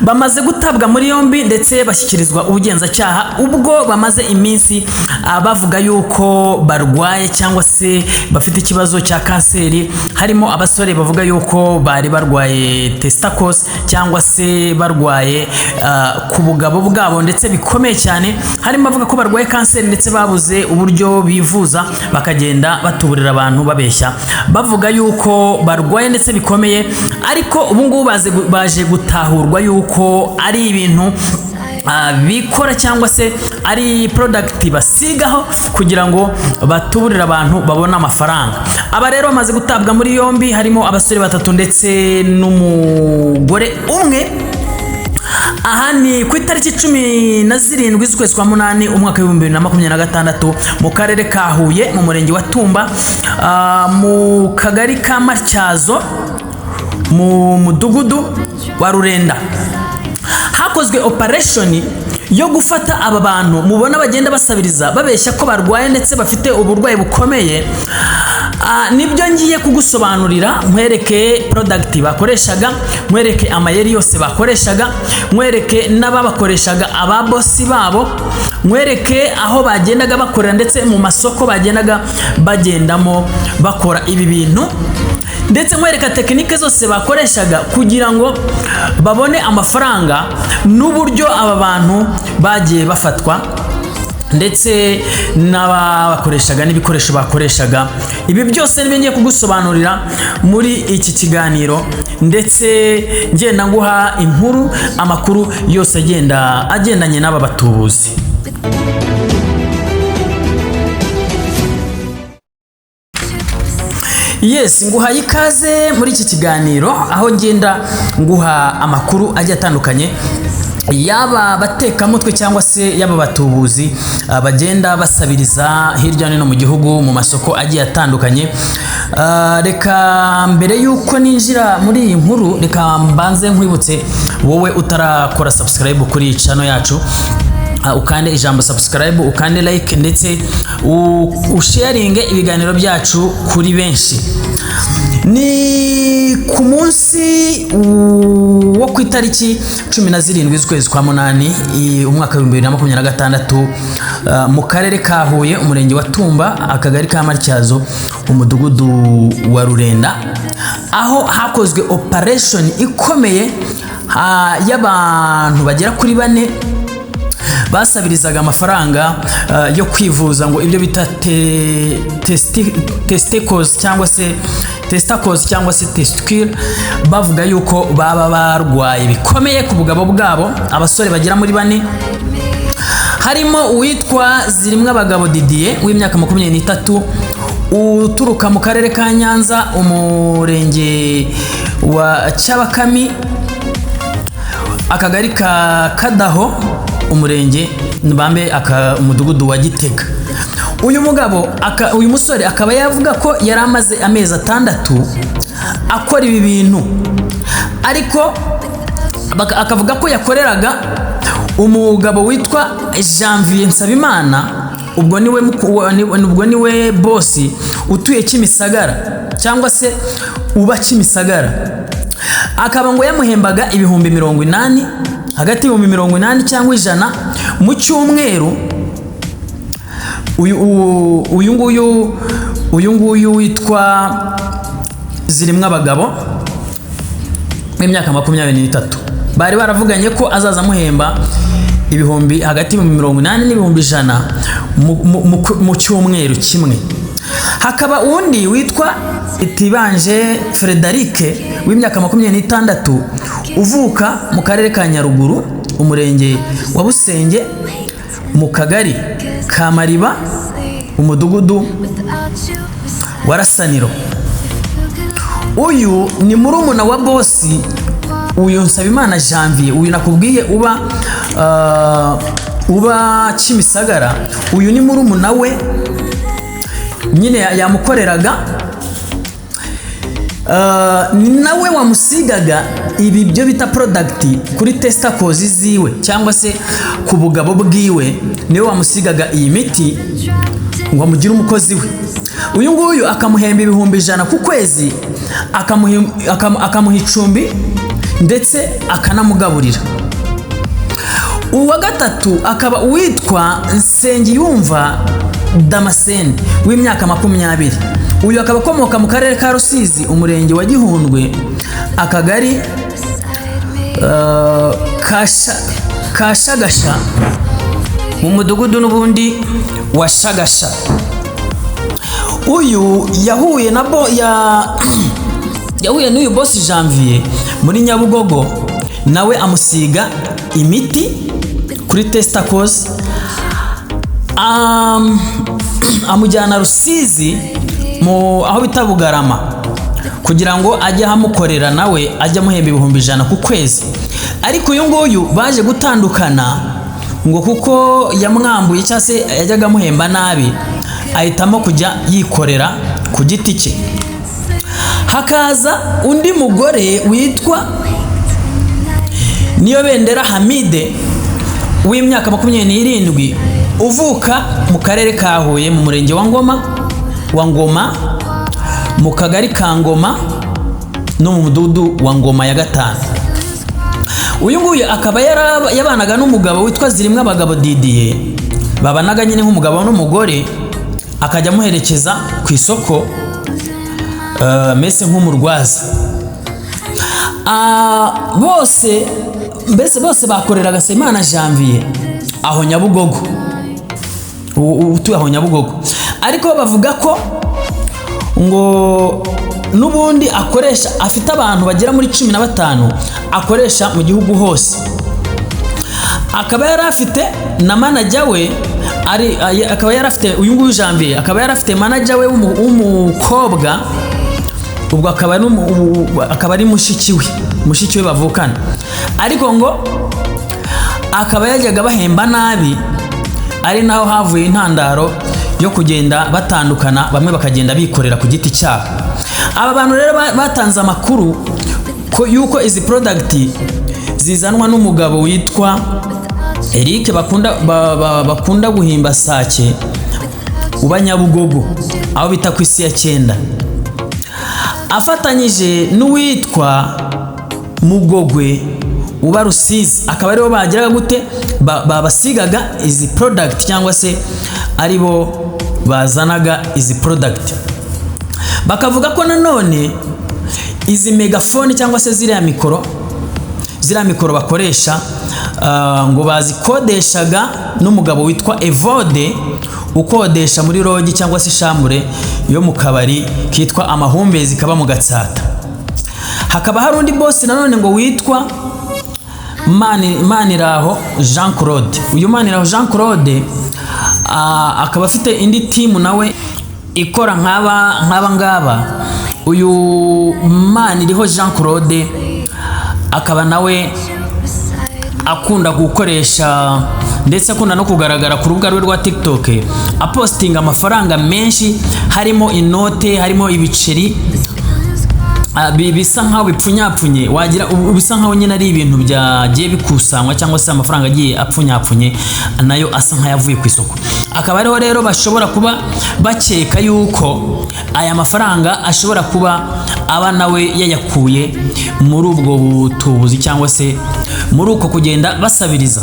bamaze gutabwa muri yombi ndetse bashyikirizwa ubugenzacyaha ubwo bamaze iminsi bavuga yuko barwaye cyangwa se bafite ikibazo cya kanseri. Harimo abasore bavuga yuko bari barwaye testicles cyangwa se barwaye ku bugabo bwabo ndetse bikomeye cyane. Harimo avuga ko barwaye kanseri ndetse babuze uburyo bivuza bakagenda batuburira abantu babeshya bavuga yuko barwaye ndetse bikomeye, ariko ubu ngubu baje gutahurwa yuko ari ibintu bikora cyangwa se ari product basigaho kugira ngo batuburire abantu babone amafaranga. Aba rero bamaze gutabwa muri yombi, harimo abasore batatu ndetse n'umugore umwe. Aha ni ku itariki 17 z'ukwezi kwa munani umwaka wa 2026 mu karere ka Huye mu murenge wa Tumba mu kagari ka Matyazo mu mudugudu wa Rurenda. Hakozwe operation yo gufata aba bantu mubona bagenda basabiriza babeshya ko barwaye ndetse bafite uburwayi bukomeye. Nibyo ngiye kugusobanurira, nkwereke product bakoreshaga, nkwereke amayeri yose bakoreshaga, nkwereke n'ababakoreshaga ababosi babo, nkwereke aho bagendaga bakorera ndetse mu masoko bagendaga bagendamo bakora ibi bintu, ndetse nkwereka tekinike zose bakoreshaga kugira ngo babone amafaranga n'uburyo aba bantu bagiye bafatwa ndetse n'abakoreshaga n'ibikoresho bakoreshaga. Ibi byose nibigiye kugusobanurira muri iki kiganiro, ndetse ngenda nguha inkuru, amakuru yose agendanye n'aba batubuzi. Yes, nguhaye ikaze muri iki kiganiro aho ngenda nguha amakuru agiye atandukanye yaba batekamutwe cyangwa se yaba batubuzi bagenda basabiriza hirya no hino mu gihugu mu masoko agiye atandukanye. Reka mbere yuko ninjira muri iyi nkuru, reka mbanze nkwibutse wowe utarakora subscribe kuri channel yacu, ukande ijambo subscribe, ukande like ndetse usharing ibiganiro byacu kuri benshi. Ni ku munsi wo ku itariki 17 z'ukwezi kwa munani umwaka wa 2026 mu karere ka Huye umurenge wa Tumba akagari ka Matyazo umudugudu wa Rurenda, aho hakozwe operation ikomeye y'abantu bagera kuri 4 basabirizaga amafaranga yo kwivuza ngo ibyo bita testicles cyangwa se testicle, bavuga yuko baba barwaye bikomeye ku bugabo bwabo. Abasore bagera muri 4 harimo uwitwa Zirimwabagabo Didier w'imyaka 23 uturuka mu karere ka Nyanza umurenge wa Cyabakami akagari ka Kadaho umurenge Bamwe umudugudu wa Gitega. Uyu musore akaba yavuga ko yari amaze amezi 6 akora ibi bintu, ariko akavuga ko yakoreraga umugabo witwa Janvier Nsabimana, ubwo niwe bosi utuye Kimisagara cyangwa se uba Kimisagara. Akaba ngo yamuhembaga ibihumbi 80 hagati y'ibihumbi 80 cyangwa 100 mu cyumweru. Uyu nguyu witwa Zirimwabagabo w'imyaka 23 bari baravuganye ko azaza muhemba ibihumbi hagati y'ibihumbi 80 n'ibihumbi 100 mu cyumweru kimwe. Hakaba undi witwa Itibanje Frederic w'imyaka 26 uvuka mu karere ka Nyaruguru umurenge wa Busenge mu kagari ka Mariba umudugudu wa Rasaniro. Uyu ni murumuna wa bosi uyu Nsabimana Janvier, uyu nakubwiye uba Kimisagara. Uyu ni murumuna we nyine yamukoreraga, ni nawe wamusigaga ibi byo bita product kuri testicles ziwe cyangwa se ku bugabo bwiwe, niwe wamusigaga iyi miti ngo amugire umukozi we. Uyu nguyu akamuhemba ibihumbi 100 ku kwezi, akamuha icumbi ndetse akanamugaburira. Uwa gatatu akaba uwitwa Nsengiyumva Damascene w'imyaka 20. Uyu akaba akomoka mu karere ka Rusizi, umurenge wa Gihundwe, akagari Kashagasha, mu mudugudu n'ubundi wa Shagasha. Uyu yahuye n'uyu boss Janvier muri Nyabugogo, nawe amusiga imiti kuri testicles, amujyana Rusizi aho bita Bugarama, kugira ngo ajye amukorera nawe ajye amuhemba 100 ku kwezi. Ariko uyu nguyu baje gutandukana ngo kuko yamwambuye cyangwa se yajyaga amuhemba nabi, ahitamo kujya yikorera ku giti cye. Hakaza undi mugore witwa Niyobendera Hamide w'imyaka 27, uvuka mu karere ka Huye, mu murenge wa Ngoma, mu kagari ka Ngoma no mu mudugudu wa Ngoma ya 5. Uyu nguyu akaba yabanaga n'umugabo witwa Zirimwe Abagabo Didier, babanaga nyine nk'umugabo n'umugore, akajya amuherekeza ku isoko mese nk'umurwaza. Bose bakoreraga Semana Janvier aho Nyabugogo, utuye aho Nyabugogo. Ariko bavuga ko ngo n'ubundi afite abantu bagera muri 15 akoresha mu gihugu hose. Akaba yari afite na manager we, akaba yari afite uyu nguyu Janvier, akaba yari afite manager we w'umukobwa, ubwo akaba ari mushiki we bavukana. Ariko ngo akaba yajyaga bahemba nabi, ari naho havuye intandaro yo kugenda batandukana, bamwe bakagenda bikorera ku giti cyabo. Aba bantu rero batanze amakuru ko yuko izi product zizanwa n'umugabo witwa Eric bakunda guhimba sake uba Nyabugogo, aho bita ku isi ya 9, afatanyije n'uwitwa Mugogwe uba Rusizi. Akaba aribo bagiraga gute babasigaga izi product, cyangwa se aribo bazanaga izi product. Bakavuga ko nanone izi megafone cyangwa se ziriya mikoro bakoresha ngo bazikodeshaga n'umugabo witwa Evode, ukodesha muri rogi cyangwa se shambure yo mu kabari kitwa Amahumbezi kaba mu Gatsata. Hakaba hari undi boss nanone ngo witwa Maniraho Jean Claude. Uyu Maniraho Jean Claude akaba afite indi team nawe ikora nk'aba ngaba. Uyu Maniraho Jean Claude akaba nawe akunda gukoresha ndetse akunda no kugaragara ku rubuga rwe rwa TikTok apostinga amafaranga menshi, harimo inote, harimo ibiceri bisa nkaho bipfunyapfunye, wagira bisa nkaho nyine ari ibintu byagiye bikusanywa cyangwa se amafaranga agiye apfunyapfunye nayo asa nkayavuye ku isoko. Akaba ariho rero bashobora kuba bakeka yuko aya mafaranga ashobora kuba aba nawe yayakuye muri ubwo butubuzi cyangwa se muri uko kugenda basabiriza.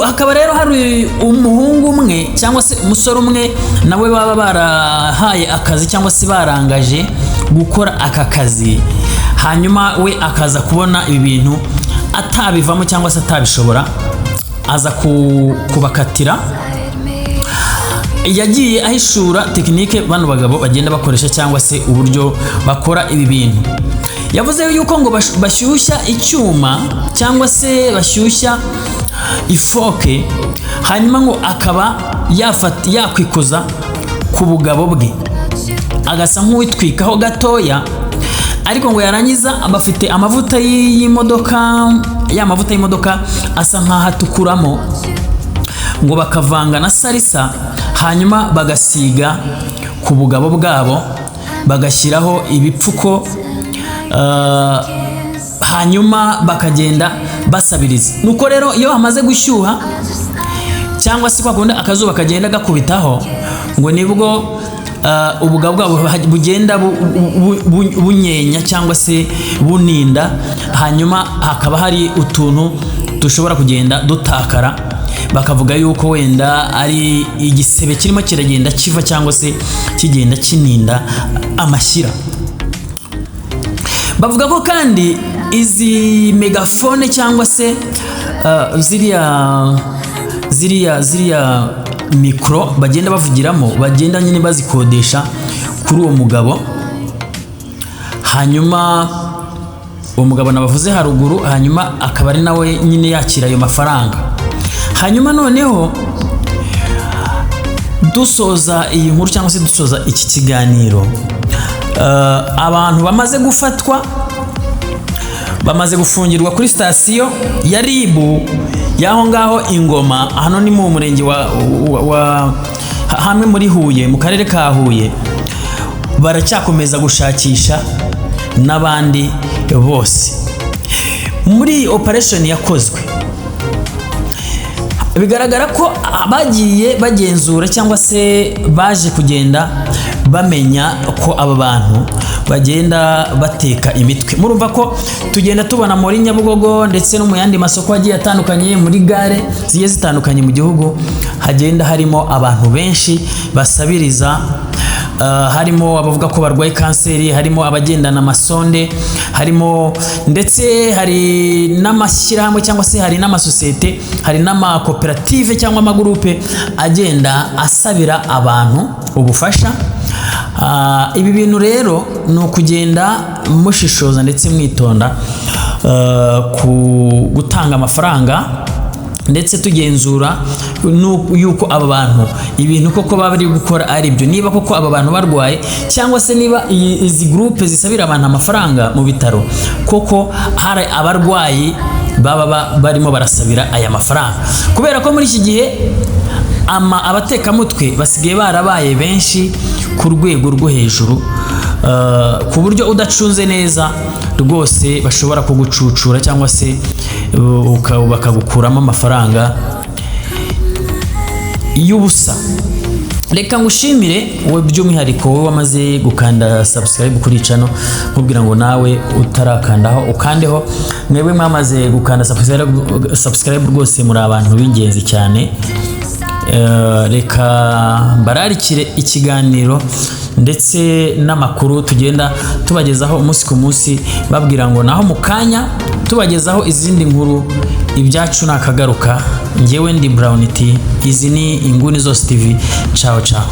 Hakaba rero hari umuhungu umwe cyangwa se umusore umwe nawe baba barahaye akazi cyangwa se barangaje gukora aka kazi, hanyuma we akaza kubona ibi bintu atabivamo cyangwa se atabishobora, aza kubakatira. Yagiye ahishura tekinike bano bagabo bagenda bakoresha cyangwa se uburyo bakora ibi bintu. Yavuze yuko ngo bashyushya icyuma cyangwa se bashyushya ifoke, hanyuma ngo akaba yakwikoza ku bugabo bwe, agasa nk'uwitwikaho gatoya. Ariko ngo yarangiza abafite amavuta y'imodoka, ya mavuta y'imodoka asa nkaho atukuramo, ngo bakavanga na salisa, hanyuma bagasiga ku bugabo bwabo, bagashyiraho ibipfuko, hanyuma bakagenda basabiriza. Nuko rero iyo hamaze gushyuha cyangwa se kwakunda akazuba kagenda gakubitaho, ngo nibwo ubugabo bwabo bugenda bunyenya cyangwa se buninda, hanyuma hakaba hari utuntu dushobora kugenda dutakara, bakavuga yuko wenda ari igisebe kirimo kiragenda kiva cyangwa se kigenda kininda amashyira. Bavuga ko kandi izi megafone cyangwa se ziriya mikro bagenda bavugiramo, bagenda nyine bazikodesha kuri uwo mugabo, hanyuma uwo mugabo nabavuze haruguru, hanyuma akaba ari nawe nyine yakira ayo mafaranga. Hanyuma noneho dusoza iyi nkuru cyangwa se dusoza iki kiganiro, abantu bamaze gufatwa, bamaze gufungirwa kuri sitasiyo ya Ribu yaho ngaho Ingoma, hano ni mu murenge wa hamwe muri Huye, mu karere ka Huye. Baracyakomeza gushakisha n'abandi bose. Muri operation yakozwe, bigaragara ko bagiye bagenzura cyangwa se baje kugenda bamenya ko aba bantu bagenda bateka imitwe. Murumva ko tugenda tubona muri Nyabugogo ndetse no mu yandi masoko agiye atandukanye, muri gare zigiye zitandukanye mu gihugu, hagenda harimo abantu benshi basabiriza, harimo abavuga ko barwaye kanseri, harimo abagendana amasonde, harimo ndetse hari n'amashyirahamwe cyangwa se hari n'amasosiyete, hari n'amakoperative cyangwa amagurupe agenda asabira abantu ubufasha. Ibi bintu rero ni ukugenda mushishoza ndetse mwitonda ku gutanga amafaranga, ndetse tugenzura yuko aba bantu ibintu koko bari gukora ari byo, niba koko aba bantu barwaye cyangwa se niba izi groupe zisabira abantu amafaranga mu bitaro koko hari abarwayi baba barimo barasabira aya mafaranga. Kubera ko muri iki gihe abatekamutwe basigaye barabaye benshi ku rwego rwo hejuru, ku buryo udacunze neza rwose bashobora kugucucura cyangwa se bakagukuramo amafaranga y'ubusa. Reka ngushimire wowe by'umwihariko wowe wamaze gukanda subscribe kuri channel, nkubwira ngo nawe utarakandaho ukandeho. Mwebwe mwamaze gukanda subscribe rwose muri abantu b'ingenzi cyane. Reka mbararikire ikiganiro ndetse n'amakuru tugenda tubagezaho umunsi ku munsi, babwira ngo naho mu kanya tubagezaho izindi nkuru. Ibyacu nakagaruka. Njyewe ndi Brown T, izi ni Inguni Zose TV. Ciao ciao.